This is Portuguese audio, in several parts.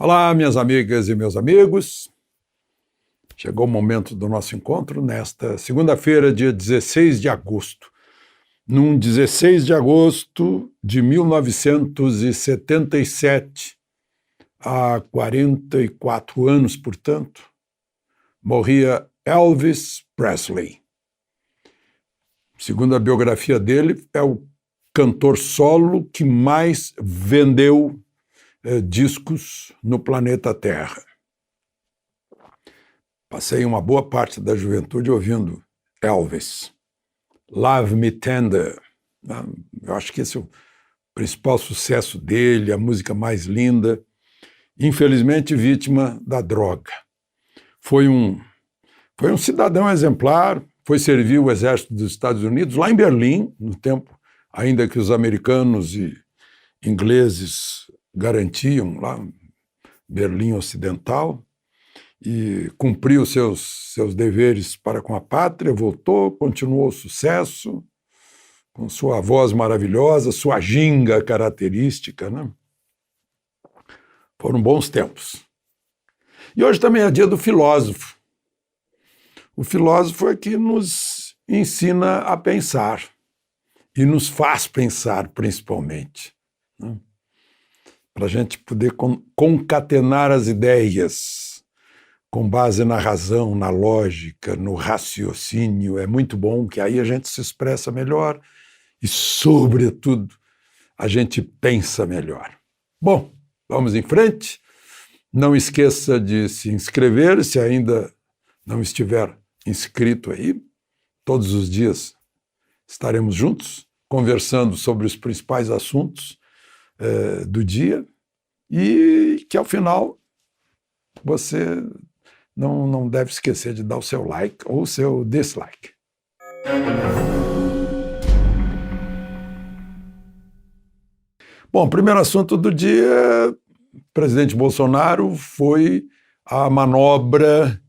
Olá, minhas amigas e meus amigos. Chegou o momento do nosso encontro nesta segunda-feira, dia 16 de agosto. Num 16 de agosto de 1977, há 44 anos, portanto, morria Elvis Presley. Segundo a biografia dele, é o cantor solo que mais vendeu discos no planeta Terra. Passei uma boa parte da juventude ouvindo Elvis. Love Me Tender. Eu acho que esse é o principal sucesso dele, a música mais linda. Infelizmente, vítima da droga. Foi um cidadão exemplar, foi servir o exército dos Estados Unidos, lá em Berlim, no tempo ainda que os americanos e ingleses garantiam lá, Berlim Ocidental, e cumpriu seus deveres para com a pátria, voltou, continuou o sucesso, com sua voz maravilhosa, sua ginga característica, né? Foram bons tempos. E hoje também é dia do filósofo. O filósofo é que nos ensina a pensar, e nos faz pensar, principalmente, né? Para a gente poder concatenar as ideias com base na razão, na lógica, no raciocínio. É muito bom, que aí a gente se expressa melhor e, sobretudo, a gente pensa melhor. Bom, vamos em frente. Não esqueça de se inscrever, se ainda não estiver inscrito aí. Todos os dias estaremos juntos, conversando sobre os principais assuntos do dia, e que ao final você não deve esquecer de dar o seu like ou o seu dislike. Bom, o primeiro assunto do dia, presidente Bolsonaro, foi a manobra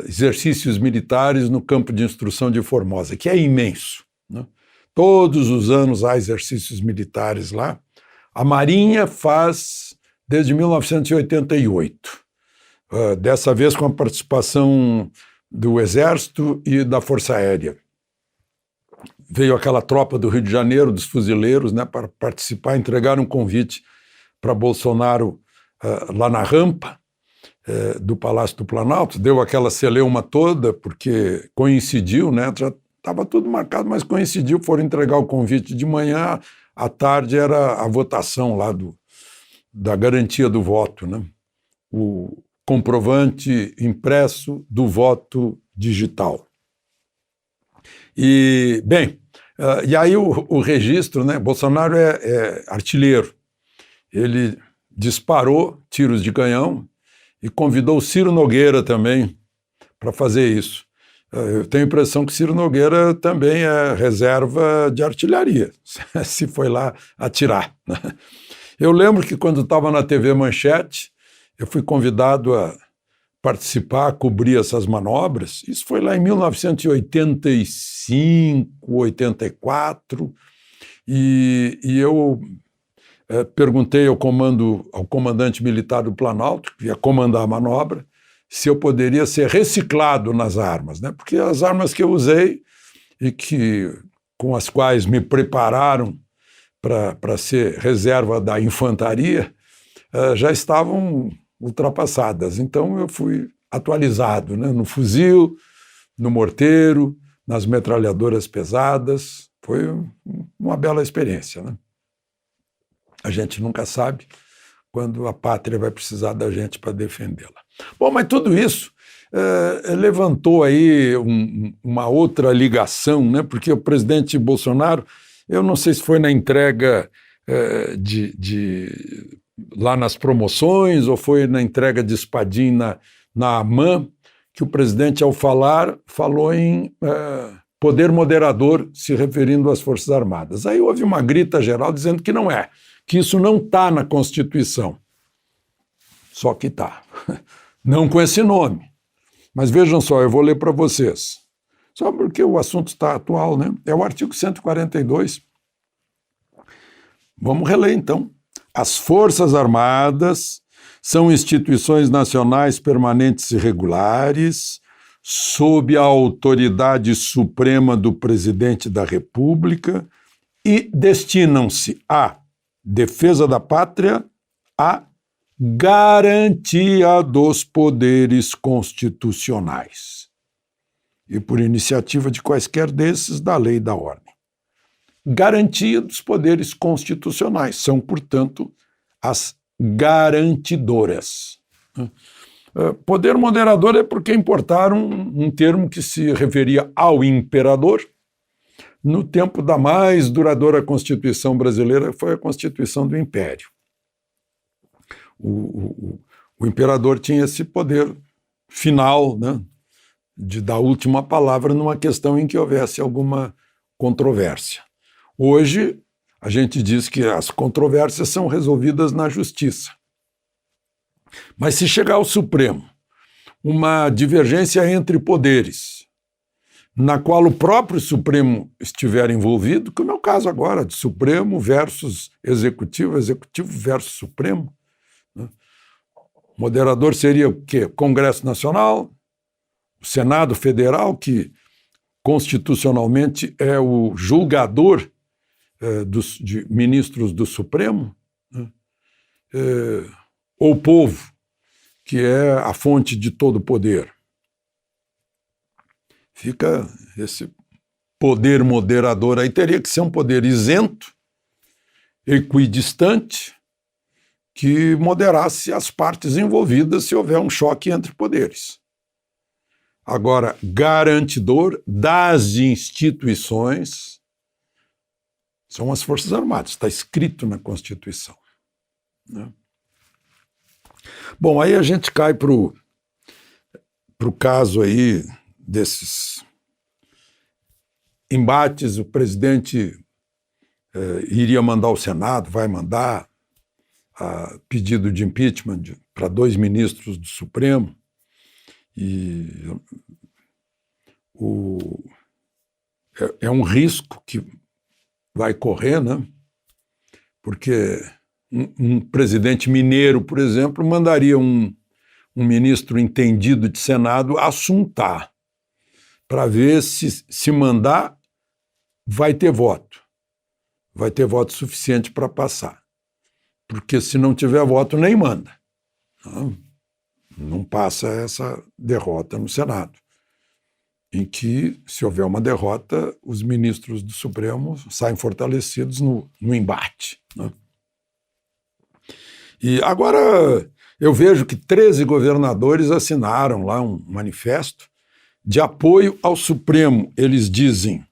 exercícios militares no campo de instrução de Formosa, que é imenso, né? Todos os anos há exercícios militares lá. A Marinha faz desde 1988, dessa vez com a participação do Exército e da Força Aérea. Veio aquela tropa do Rio de Janeiro, dos fuzileiros, né, para participar, entregar um convite para Bolsonaro lá na rampa do Palácio do Planalto. Deu aquela celeuma toda, porque coincidiu, né, já estava tudo marcado, mas coincidiu, foram entregar o convite de manhã. À tarde era a votação lá da garantia do voto, né? O comprovante impresso do voto digital. E, bem, e aí o registro, né? Bolsonaro é artilheiro. Ele disparou tiros de canhão e convidou o Ciro Nogueira também para fazer isso. Eu tenho a impressão que Ciro Nogueira também é reserva de artilharia, se foi lá atirar, né? Eu lembro que quando estava na TV Manchete, eu fui convidado a participar, a cobrir essas manobras. Isso foi lá em 1985, 84, e eu perguntei ao comandante militar do Planalto, que ia comandar a manobra, se eu poderia ser reciclado nas armas, né? Porque as armas que eu usei e com as quais me prepararam para ser reserva da infantaria já estavam ultrapassadas. Então eu fui atualizado, né? No fuzil, no morteiro, nas metralhadoras pesadas. Foi uma bela experiência, né? A gente nunca sabe quando a pátria vai precisar da gente para defendê-la. Bom, mas tudo isso levantou aí uma outra ligação, né? Porque o presidente Bolsonaro, eu não sei se foi na entrega lá nas promoções ou foi na entrega de espadim na AMAN, que o presidente, ao falar, falou em poder moderador, se referindo às Forças Armadas. Aí houve uma grita geral dizendo que não é, que isso não está na Constituição. Só que está. Não com esse nome. Mas vejam só, eu vou ler para vocês. Só porque o assunto está atual, né? É o artigo 142. Vamos reler, então. As Forças Armadas são instituições nacionais permanentes e regulares, sob a autoridade suprema do Presidente da República e destinam-se à defesa da pátria, à garantia dos poderes constitucionais e, por iniciativa de quaisquer desses, da lei e da ordem. Garantia dos poderes constitucionais são, portanto, as garantidoras. Poder moderador é porque importaram um termo que se referia ao imperador no tempo da mais duradoura Constituição brasileira, que foi a Constituição do Império. O imperador tinha esse poder final, né, de dar a última palavra numa questão em que houvesse alguma controvérsia. Hoje, a gente diz que as controvérsias são resolvidas na justiça. Mas se chegar ao Supremo uma divergência entre poderes, na qual o próprio Supremo estiver envolvido, como é o caso agora de Supremo versus Executivo, Executivo versus Supremo, né? O moderador seria o quê? Congresso Nacional, o Senado Federal, que constitucionalmente é o julgador de ministros do Supremo, né? Ou o povo, que é a fonte de todo poder. Fica esse poder moderador aí, teria que ser um poder isento, equidistante, que moderasse as partes envolvidas se houver um choque entre poderes. Agora, garantidor das instituições são as Forças Armadas, está escrito na Constituição, né? Bom, aí a gente cai para o caso aí desses embates. O presidente iria mandar ao Senado, vai mandar a pedido de impeachment para 2 ministros do Supremo, e é um risco que vai correr, né? Porque um presidente mineiro, por exemplo, mandaria um ministro entendido de Senado assuntar, para ver se mandar vai ter voto suficiente para passar. Porque se não tiver voto, nem manda. Não passa essa derrota no Senado, em que, se houver uma derrota, os ministros do Supremo saem fortalecidos no embate, né? E agora eu vejo que 13 governadores assinaram lá um manifesto de apoio ao Supremo. Eles dizem: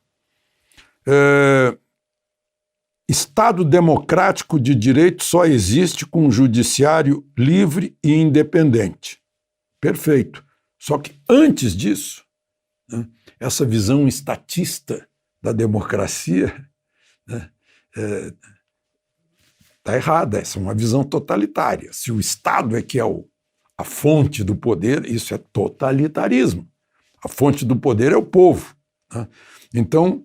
Estado democrático de direito só existe com um judiciário livre e independente. Perfeito. Só que antes disso, né, essa visão estatista da democracia, né, está errada. Essa é uma visão totalitária. Se o Estado é que é a fonte do poder, isso é totalitarismo. A fonte do poder é o povo, né? Então,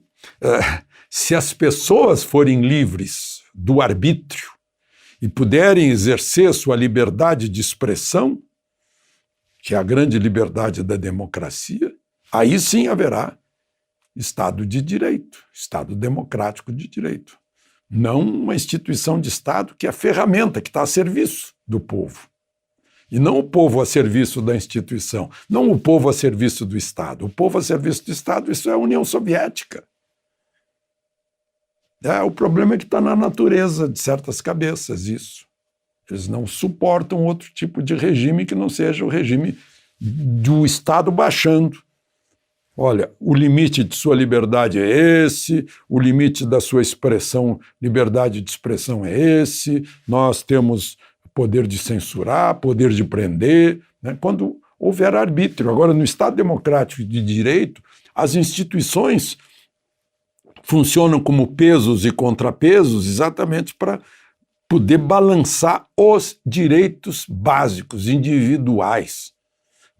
se as pessoas forem livres do arbítrio e puderem exercer sua liberdade de expressão, que é a grande liberdade da democracia, aí sim haverá Estado de direito, Estado democrático de direito. Não uma instituição de Estado que é a ferramenta que está a serviço do povo. E não o povo a serviço da instituição, não o povo a serviço do Estado. O povo a serviço do Estado, isso é a União Soviética. O problema é que está na natureza de certas cabeças isso. Eles não suportam outro tipo de regime que não seja o regime do Estado baixando. Olha, o limite de sua liberdade é esse, o limite da sua expressão, liberdade de expressão é esse, nós temos poder de censurar, poder de prender, né? Quando houver arbítrio. Agora, no Estado democrático de direito, as instituições funcionam como pesos e contrapesos exatamente para poder balançar os direitos básicos, individuais.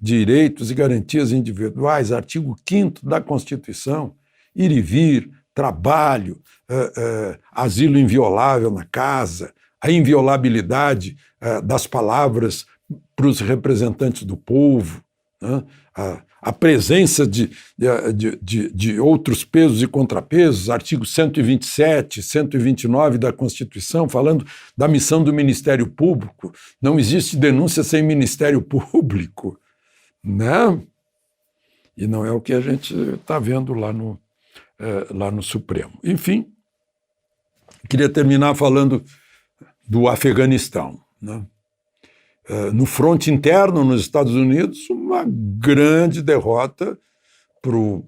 Direitos e garantias individuais, artigo 5º da Constituição, ir e vir, trabalho, asilo inviolável na casa, a inviolabilidade das palavras para os representantes do povo, né? A presença de outros pesos e contrapesos, artigos 127, 129 da Constituição, falando da missão do Ministério Público. Não existe denúncia sem Ministério Público, né? E não é o que a gente está vendo lá no Supremo. Enfim, queria terminar falando do Afeganistão, né? No fronte interno, nos Estados Unidos, uma grande derrota para o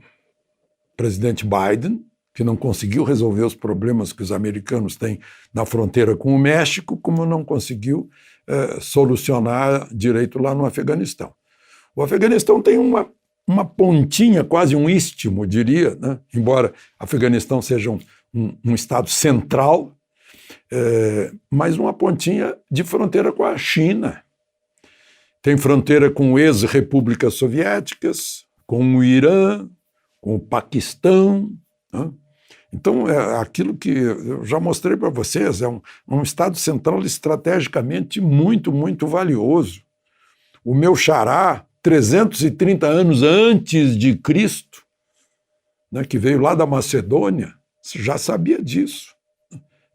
presidente Biden, que não conseguiu resolver os problemas que os americanos têm na fronteira com o México, como não conseguiu solucionar direito lá no Afeganistão. O Afeganistão tem uma pontinha, quase um istmo, diria, né? Embora o Afeganistão seja um estado central, mas uma pontinha de fronteira com a China. Tem fronteira com ex-repúblicas soviéticas, com o Irã, com o Paquistão, né? Então, é aquilo que eu já mostrei para vocês, é um estado central estrategicamente muito, muito valioso. O meu xará, 330 anos antes de Cristo, né, que veio lá da Macedônia, já sabia disso.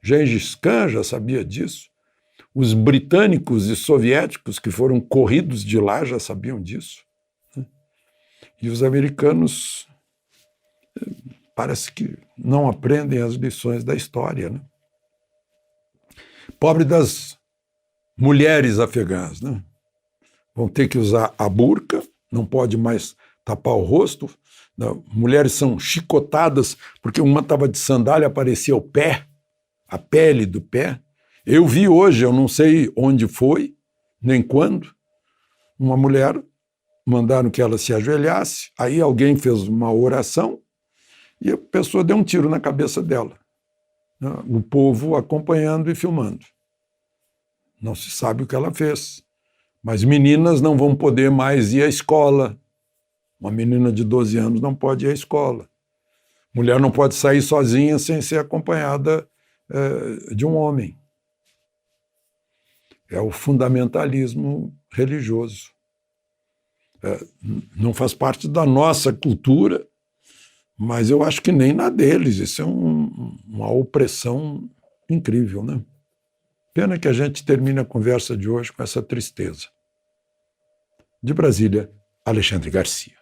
Gengis Khan já sabia disso. Os britânicos e soviéticos que foram corridos de lá já sabiam disso, né? E os americanos parece que não aprendem as lições da história, né? Pobre das mulheres afegãs, né? Vão ter que usar a burca, não pode mais tapar o rosto. Não, mulheres são chicotadas porque uma estava de sandália, aparecia o pé, a pele do pé. Eu vi hoje, eu não sei onde foi, nem quando, uma mulher, mandaram que ela se ajoelhasse, aí alguém fez uma oração e a pessoa deu um tiro na cabeça dela, né? O povo acompanhando e filmando. Não se sabe o que ela fez, mas meninas não vão poder mais ir à escola. Uma menina de 12 anos não pode ir à escola. Mulher não pode sair sozinha sem ser acompanhada de um homem. É o fundamentalismo religioso. Não faz parte da nossa cultura, mas eu acho que nem na deles. Isso é uma opressão incrível, né? Pena que a gente termine a conversa de hoje com essa tristeza. De Brasília, Alexandre Garcia.